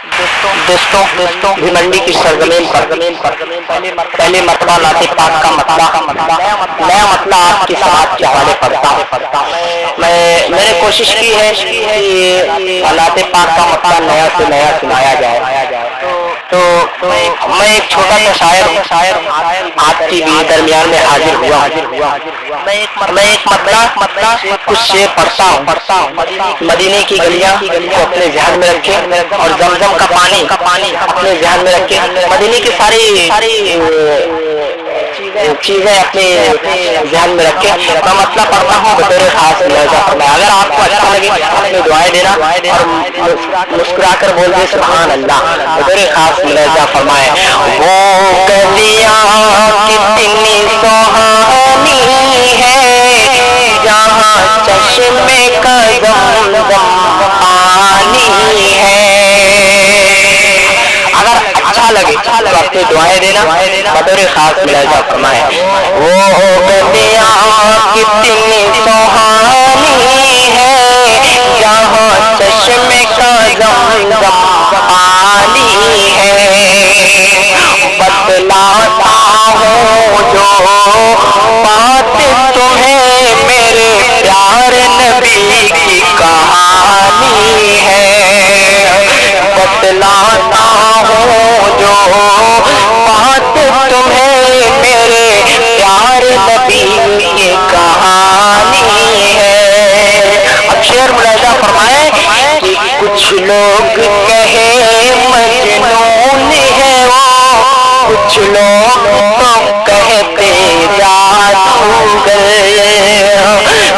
دوستوں بھیمنڈی کی سرزمین پر پہلی مرتبہ نعت پاک کا نیا مسئلہ آپ کی سماعت کے حوالے پڑھتا ہوں۔ میں نے کوشش کی ہے کہ نعت پاک کا مسئلہ نیا سے نیا سنایا جائے، تو میں ایک چھوٹا سا شاعر آپ کی بھی درمیان میں حاضر ہوا ہوں۔ میں ایک مطلع کچھ شعر پڑھتا ہوں۔ مدینے کی گلیاں کو اپنے ذہن میں رکھے اور زمزم کا پانی اپنے ذہن میں رکھے، مدینے کی ساری چیزیں اپنے ذہن میں رکھے۔ میں مسئلہ پڑھتا ہوں بطور خاص ملاحظہ فرمائے۔ اگر آپ کو اچھا لگے اپنی دعائیں دینا اور مسکرا کر بول دے سبحان اللہ، بطور خاص ملاحظہ فرمائے۔ وہ گلیاں کتنی سہانی ہے جہاں چشمے کا زمزم پانی ہے۔ اگر اچھا لگے تو اپنی دعائیں دینا بطور خاص ملاحظہ فرمائے۔ وہ گلیاں کتنی سہانی ہے جہاں چشمے کا زمزم پانی ہے، بتلاتا ہوں جو بات تمہیں میرے پیار نبی کی کہانی ہے، بتلاتا ہوں جو بات تمہیں میرے پیار نبی کی کہانی ہے۔ اب شعر ملاحظہ فرمائے کہ کچھ لوگ کہے مجنون ہے وہ، کچھ لوگ تو کہتے جادوگر،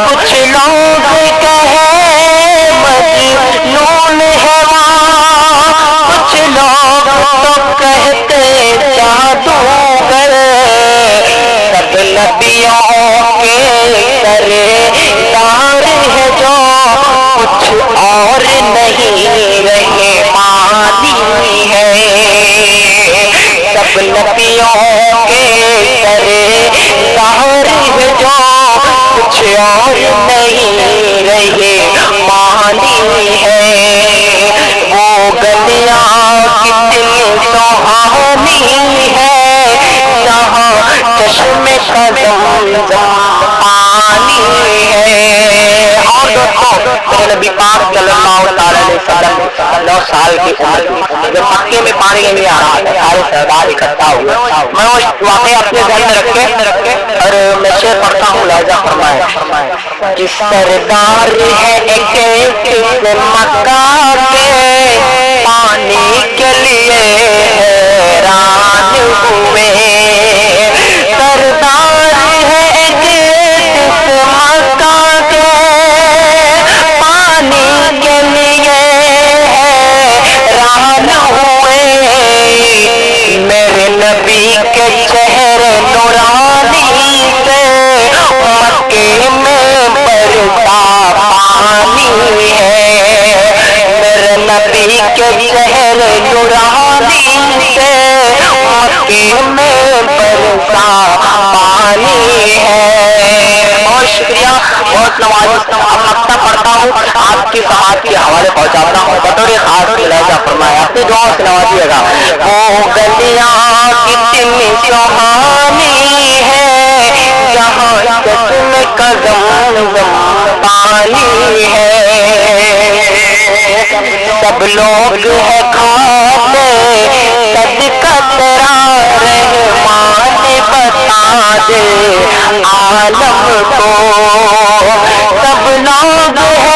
کچھ لوگ کہے مجنون ہے وہ، کچھ لوگ تو کہتے جادوگر، سب نبیوں کے کرے دار ہے جو کچھ اور نہیں رہے مانی ہے، سب نبیوں کے کرے دار ہے جو کچھ اور نہیں رہے مانی ہے۔ وہ گلیاں کتنی سہانی ہے جہاں چشمے کا زمزم پانی ہے۔ اور دوستوں نبی پاک صلی اللہ تعالی علیہ وسلم 9 سال کی عمر جب مکے میں پانی نہیں آ رہا تھا، سارے سردار اکٹھا ہوئے، میں وہ واقعہ اپنے ذہن میں رکھے اور میں شعر پڑھتا ہوں، لہذا فرمائے کہ سردار ہے ایک مکہ کے پانی کے لیے حیران ہوئے، سردار ہے ایک مکہ کے پانی کے لیے حیران ہوئے، میرے نبی کے چہرے نورانی سے مکے میں برسا پانی ہے، میرے نبی کے چہرے نورانی سے مکے میں برسا پانی ہے۔ بہت شکریہ، بہت نوازش۔ اب مکتب پڑھتا ہوں، آپ کی سماعت کے حوالے پہنچاتا ہوں، بطور خاص ملاحظہ فرمایا، اپنی دعاؤں سے نوازیے گا۔ وہ گلیاں کتنی سہانی ہے جہاں چشمے کا زمزم پانی ہے، سب لوگ ہے کھاتے صدقہ تیرا رحمان بتا دے عالم کو، سب لوگ ہے